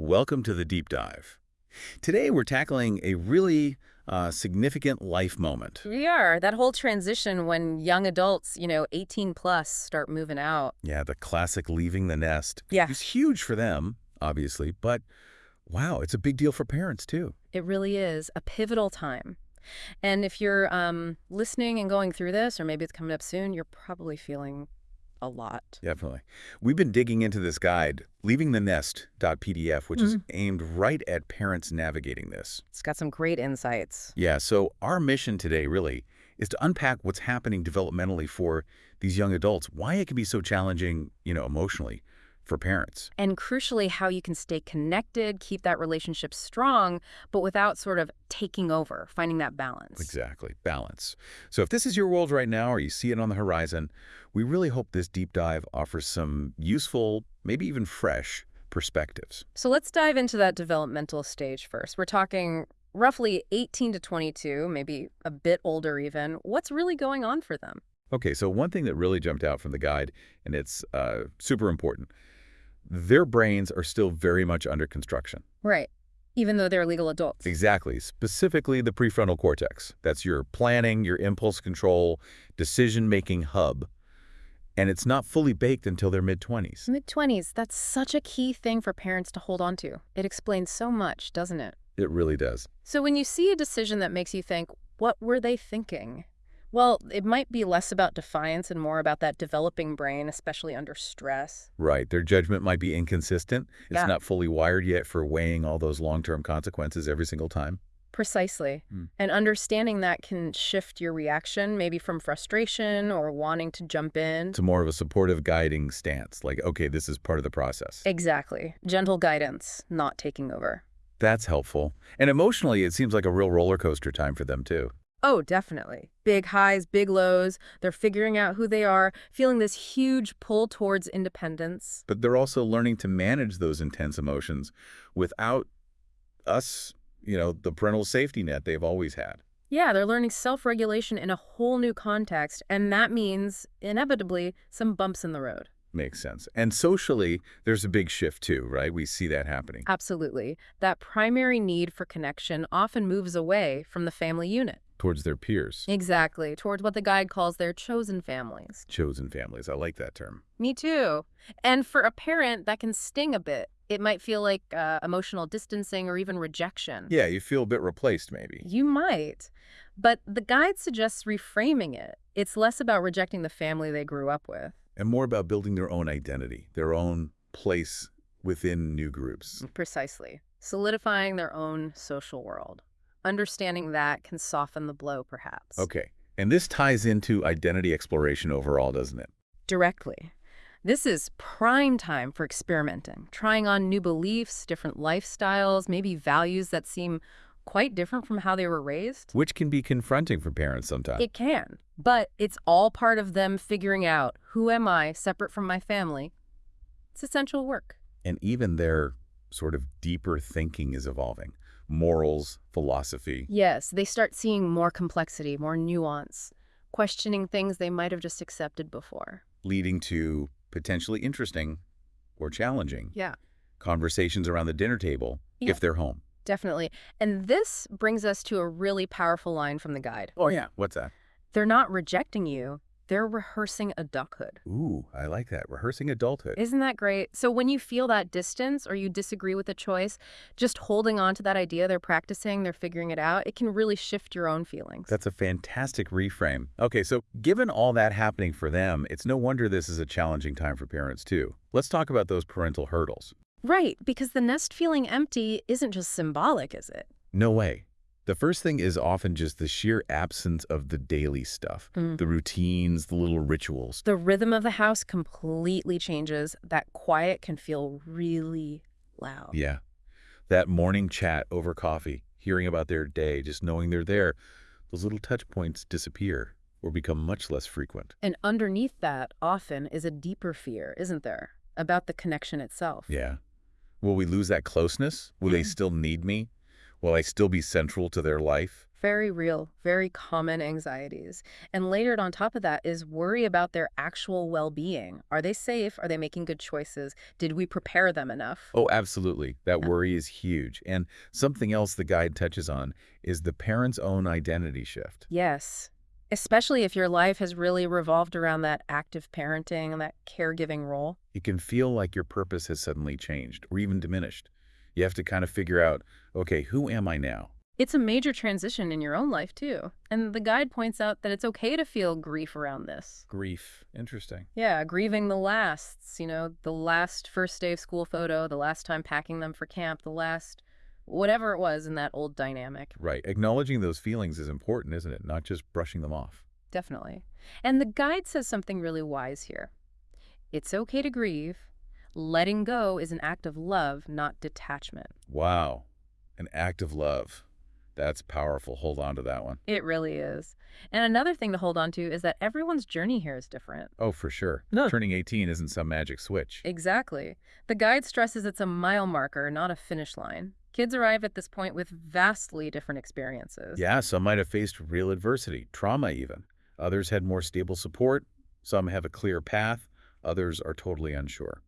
Welcome to the deep dive. Today we're tackling a really significant life moment. We are. That whole transition when young adults, 18 plus, start moving out. Yeah, the classic leaving the nest. Yeah. It's huge for them, obviously, but wow, it's a big deal for parents too. It really is a pivotal time. And if you're listening and going through this, or maybe it's coming up soon, you're probably feeling a lot. Definitely. We've been digging into this guide, leavingthenest.pdf, which is aimed right at parents navigating this. It's got some great insights. Yeah, so our mission today really is to unpack what's happening developmentally for these young adults, why it can be so challenging, emotionally for parents. And crucially, how you can stay connected, keep that relationship strong, but without sort of taking over, finding that balance. Exactly, balance. So if this is your world right now or you see it on the horizon, we really hope this deep dive offers some useful, maybe even fresh perspectives. So let's dive into that developmental stage first. We're talking roughly 18 to 22, maybe a bit older even. What's really going on for them? Okay, so one thing that really jumped out from the guide, and it's super important, their brains are still very much under construction. Right. Even though they're legal adults. Exactly. Specifically the prefrontal cortex. That's your planning, your impulse control, decision-making hub. And it's not fully baked until their mid-20s. Mid-20s, that's such a key thing for parents to hold on to. It explains so much, doesn't it? It really does. So when you see a decision that makes you think, what were they thinking? Well, it might be less about defiance and more about that developing brain, especially under stress. Right. Their judgment might be inconsistent. It's Yeah. not fully wired yet for weighing all those long-term consequences every single time. Precisely. And understanding that can shift your reaction, maybe from frustration or wanting to jump in. To more of a supportive guiding stance, like, okay, this is part of the process. Exactly. Gentle guidance, not taking over. That's helpful. And emotionally, it seems like a real roller coaster time for them, too. Oh, definitely. Big highs, big lows. They're figuring out who they are, feeling this huge pull towards independence. But they're also learning to manage those intense emotions without us, the parental safety net they've always had. Yeah, they're learning self-regulation in a whole new context, and that means, inevitably, some bumps in the road. Makes sense. And socially, there's a big shift too, right? We see that happening. Absolutely. That primary need for connection often moves away from the family unit. Towards their peers. Exactly, towards what the guide calls their chosen families. Chosen families. I like that term. Me too. And for a parent, that can sting a bit. It might feel like emotional distancing or even rejection. Yeah, you feel a bit replaced maybe. You might. But the guide suggests reframing it. It's less about rejecting the family they grew up with. And more about building their own identity, their own place within new groups. Precisely. Solidifying their own social world. Understanding that can soften the blow, perhaps. Okay. And this ties into identity exploration overall, doesn't it? Directly. This is prime time for experimenting, trying on new beliefs, different lifestyles, maybe values that seem quite different from how they were raised. Which can be confronting for parents sometimes. It can, but it's all part of them figuring out, who am I separate from my family? It's essential work. And even their sort of deeper thinking is evolving. Morals, philosophy. Yes, they start seeing more complexity, more nuance, questioning things they might have just accepted before. Leading to potentially interesting or challenging conversations around the dinner table if they're home. Definitely. And this brings us to a really powerful line from the guide. Oh, yeah. What's that? They're not rejecting you. They're rehearsing adulthood. Ooh, I like that. Rehearsing adulthood. Isn't that great? So when you feel that distance or you disagree with a choice, just holding on to that idea they're practicing, they're figuring it out, it can really shift your own feelings. That's a fantastic reframe. Okay, so given all that happening for them, it's no wonder this is a challenging time for parents too. Let's talk about those parental hurdles. Right, because the nest feeling empty isn't just symbolic, is it? No way. The first thing is often just the sheer absence of the daily stuff, the routines, the little rituals. The rhythm of the house completely changes. That quiet can feel really loud. Yeah. That morning chat over coffee, hearing about their day, just knowing they're there, those little touch points disappear or become much less frequent. And underneath that often is a deeper fear, isn't there? About the connection itself. Yeah. Will we lose that closeness? Will they still need me? Will I still be central to their life? Very real, very common anxieties. And layered on top of that is worry about their actual well-being. Are they safe? Are they making good choices? Did we prepare them enough? Oh, absolutely. That Yeah. worry is huge. And something else the guide touches on is the parent's own identity shift. Yes. Especially if your life has really revolved around that active parenting and that caregiving role. It can feel like your purpose has suddenly changed or even diminished. You have to kind of figure out, okay, who am I now? It's a major transition in your own life, too. And the guide points out that it's okay to feel grief around this. Grief. Interesting. Yeah, grieving the lasts, the last first day of school photo, the last time packing them for camp, the last whatever it was in that old dynamic. Right. Acknowledging those feelings is important, isn't it? Not just brushing them off. Definitely. And the guide says something really wise here. It's okay to grieve. Letting go is an act of love, not detachment. Wow. An act of love. That's powerful. Hold on to that one. It really is. And another thing to hold on to is that everyone's journey here is different. Oh, for sure. No. Turning 18 isn't some magic switch. Exactly. The guide stresses it's a mile marker, not a finish line. Kids arrive at this point with vastly different experiences. Yeah, some might have faced real adversity, trauma even. Others had more stable support. Some have a clear path. Others are totally unsure.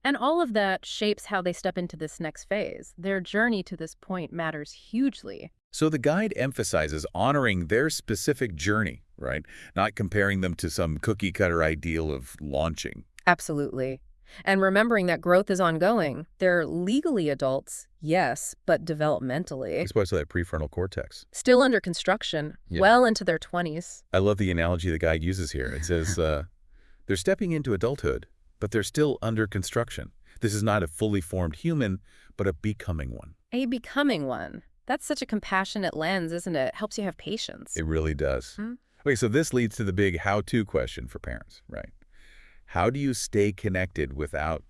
And all of that shapes how they step into this next phase. Their journey to this point matters hugely. So the guide emphasizes honoring their specific journey, right? Not comparing them to some cookie-cutter ideal of launching. Absolutely. And remembering that growth is ongoing. They're legally adults, yes, but developmentally. Especially that prefrontal cortex. Still under construction, Yeah. well into their 20s. I love the analogy the guide uses here. It says, they're stepping into adulthood, but they're still under construction. This is not a fully formed human, but a becoming one. A becoming one. That's such a compassionate lens, isn't it? Helps you have patience. It really does. Hmm? Okay, so this leads to the big how-to question for parents, right? How do you stay connected without,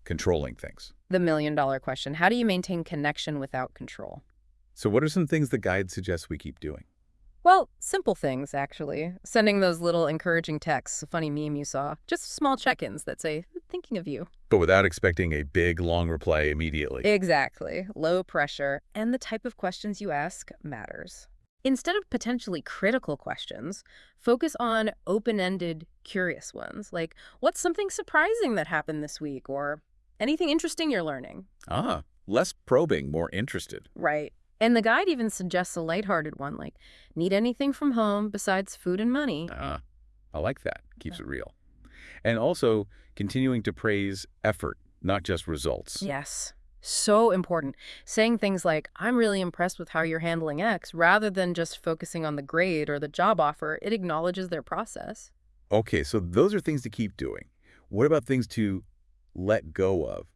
controlling things? The million-dollar question. How do you maintain connection without control? So what are some things the guide suggests we keep doing? Well, simple things, actually. Sending those little encouraging texts, a funny meme you saw. Just small check-ins that say, thinking of you. But without expecting a big, long reply immediately. Exactly. Low pressure. And the type of questions you ask matters. Instead of potentially critical questions, focus on open-ended, curious ones, like, what's something surprising that happened this week, or anything interesting you're learning? Less probing, more interested. Right. And the guide even suggests a lighthearted one, like, need anything from home besides food and money? I like that. Keeps it real. And also continuing to praise effort, not just results. Yes. So important. Saying things like, I'm really impressed with how you're handling X, rather than just focusing on the grade or the job offer, it acknowledges their process. Okay, so those are things to keep doing. What about things to let go of?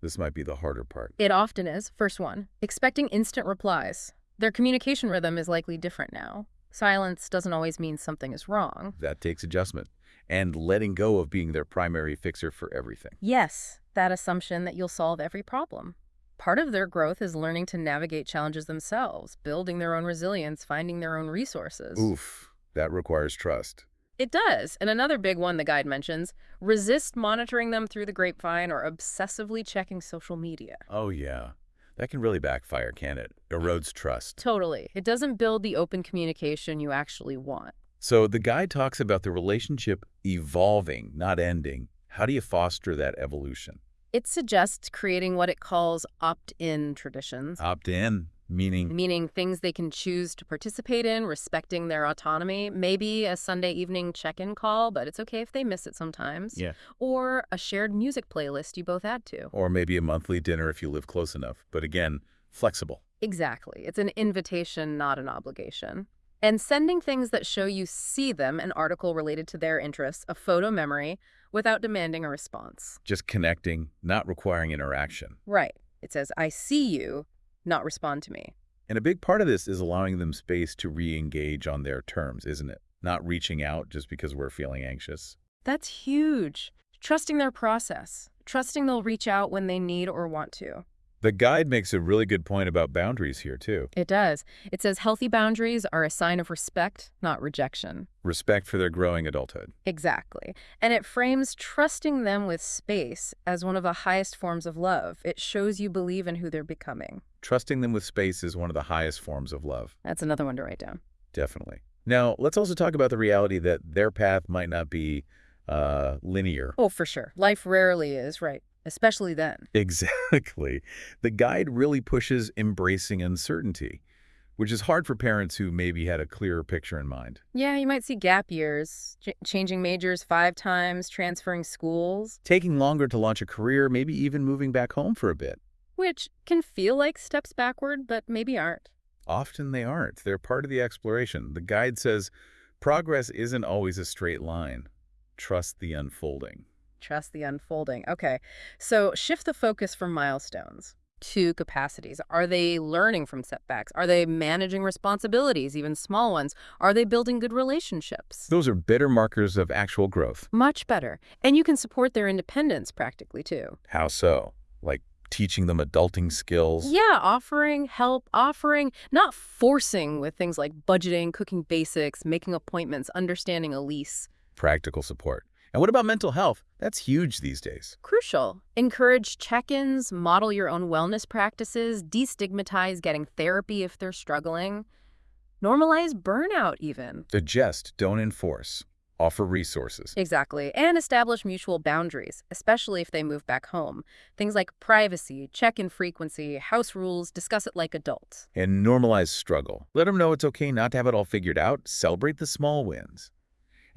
This might be the harder part. It often is. First one, expecting instant replies. Their communication rhythm is likely different now. Silence doesn't always mean something is wrong. That takes adjustment. And letting go of being their primary fixer for everything. Yes, that assumption that you'll solve every problem. Part of their growth is learning to navigate challenges themselves, building their own resilience, finding their own resources. Oof, that requires trust. It does. And another big one the guide mentions, resist monitoring them through the grapevine or obsessively checking social media. Oh, yeah. That can really backfire, can it? Erodes trust. Totally. It doesn't build the open communication you actually want. So the guide talks about the relationship evolving, not ending. How do you foster that evolution? It suggests creating what it calls opt-in traditions, Opt in, meaning? meaning things they can choose to participate in, respecting their autonomy. Maybe a Sunday evening check-in call, but it's okay if they miss it sometimes. Yeah. Or a shared music playlist you both add to. Or maybe a monthly dinner if you live close enough. But again, flexible. Exactly. It's an invitation, not an obligation. And sending things that show you see them, an article related to their interests, a photo memory, without demanding a response. Just connecting, not requiring interaction. Right. It says, I see you, not respond to me. And a big part of this is allowing them space to re-engage on their terms, isn't it? Not reaching out just because we're feeling anxious. That's huge. Trusting their process. Trusting they'll reach out when they need or want to. The guide makes a really good point about boundaries here, too. It does. It says healthy boundaries are a sign of respect, not rejection. Respect for their growing adulthood. Exactly. And it frames trusting them with space as one of the highest forms of love. It shows you believe in who they're becoming. Trusting them with space is one of the highest forms of love. That's another one to write down. Definitely. Now, let's also talk about the reality that their path might not be linear. Oh, for sure. Life rarely is, right? Especially then. Exactly. The guide really pushes embracing uncertainty, which is hard for parents who maybe had a clearer picture in mind. Yeah, you might see gap years, changing majors 5 times, transferring schools, Taking longer to launch a career, maybe even moving back home for a bit. which can feel like steps backward, but maybe aren't. Often they aren't. They're part of the exploration. The guide says progress isn't always a straight line. Trust the unfolding. Trust the unfolding. Okay, so shift the focus from milestones to capacities. Are they learning from setbacks? Are they managing responsibilities, even small ones? Are they building good relationships? Those are better markers of actual growth. Much better. And you can support their independence practically, too. How so? Like teaching them adulting skills? Yeah, offering help, not forcing with things like budgeting, cooking basics, making appointments, understanding a lease. Practical support. And what about mental health? That's huge these days. Crucial. Encourage check-ins, model your own wellness practices, destigmatize getting therapy if they're struggling. Normalize burnout even. Suggest, don't enforce. Offer resources. Exactly. And establish mutual boundaries, especially if they move back home. Things like privacy, check-in frequency, house rules, discuss it like adults. And normalize struggle. Let them know it's okay not to have it all figured out. Celebrate the small wins.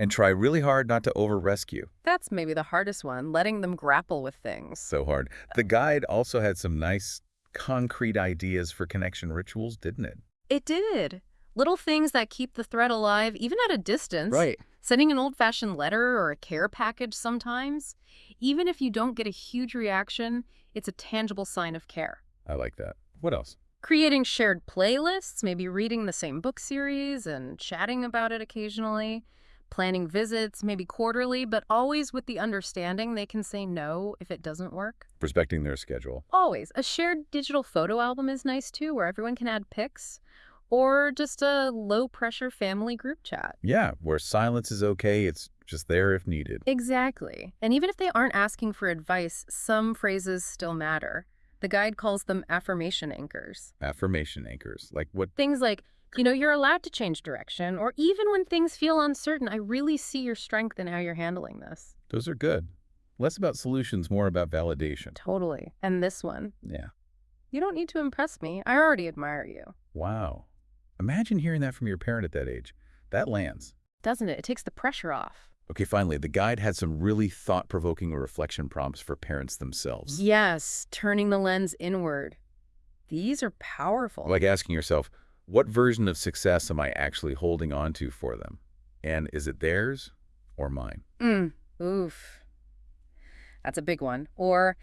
And try really hard not to over-rescue. That's maybe the hardest one, letting them grapple with things. So hard. The guide also had some nice, concrete ideas for connection rituals, didn't it? It did. Little things that keep the thread alive, even at a distance. Right. Sending an old-fashioned letter or a care package sometimes. Even if you don't get a huge reaction, it's a tangible sign of care. I like that. What else? Creating shared playlists, maybe reading the same book series and chatting about it occasionally. Planning visits, maybe quarterly, but always with the understanding they can say no if it doesn't work. Respecting their schedule. Always. A shared digital photo album is nice too, where everyone can add pics. Or just a low-pressure family group chat. Yeah, where silence is okay, it's just there if needed. Exactly. And even if they aren't asking for advice, some phrases still matter. The guide calls them affirmation anchors. Affirmation anchors. Like what? Things like, you're allowed to change direction, or even when things feel uncertain, I really see your strength in how you're handling this. Those are good. Less about solutions, more about validation. Totally. And this one, Yeah. you don't need to impress me. I already admire you. Wow. Imagine hearing that from your parent at that age. That lands. Doesn't it? It takes the pressure off. Okay, finally, the guide had some really thought-provoking reflection prompts for parents themselves. Yes, turning the lens inward. These are powerful. Like asking yourself, what version of success am I actually holding on to for them? And is it theirs or mine? Oof. That's a big one. Or,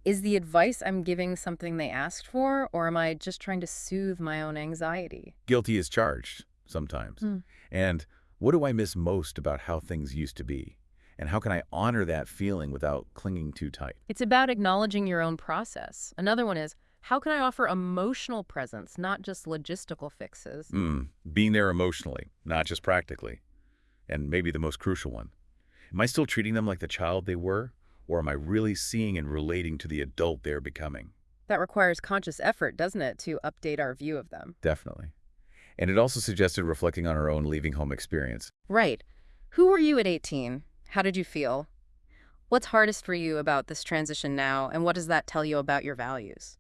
is the advice I'm giving something they asked for, or am I just trying to soothe my own anxiety? Guilty is charged sometimes. And what do I miss most about how things used to be? And how can I honor that feeling without clinging too tight? It's about acknowledging your own process. Another one is, how can I offer emotional presence, not just logistical fixes? Being there emotionally, not just practically. And maybe the most crucial one. Am I still treating them like the child they were? Or am I really seeing and relating to the adult they're becoming? That requires conscious effort, doesn't it, to update our view of them? Definitely. And it also suggested reflecting on our own leaving home experience. Right. Who were you at 18? How did you feel? What's hardest for you about this transition now, and what does that tell you about your values?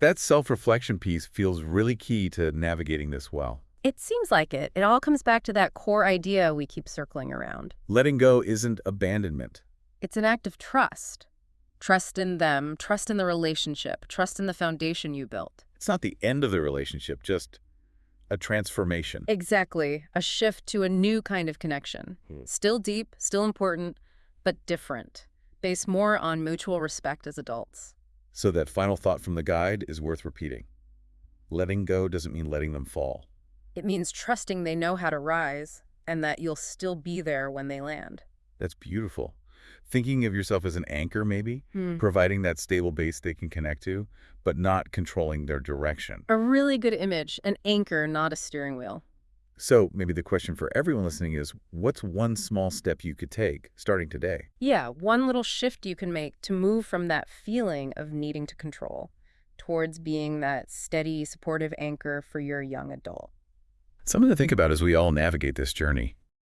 That self-reflection piece feels really key to navigating this well. It seems like it. It all comes back to that core idea we keep circling around. Letting go isn't abandonment. It's an act of trust. Trust in them, trust in the relationship, trust in the foundation you built. It's not the end of the relationship, just a transformation. Exactly. A shift to a new kind of connection. Still deep, still important, but different. Based more on mutual respect as adults. So that final thought from the guide is worth repeating. Letting go doesn't mean letting them fall. It means trusting they know how to rise, and that you'll still be there when they land. That's beautiful. Thinking of yourself as an anchor, maybe, Hmm. providing that stable base they can connect to, but not controlling their direction. A really good image, an anchor, not a steering wheel. So maybe the question for everyone listening is, what's one small step you could take starting today? Yeah, one little shift you can make to move from that feeling of needing to control towards being that steady, supportive anchor for your young adult. Something to think about as we all navigate this journey.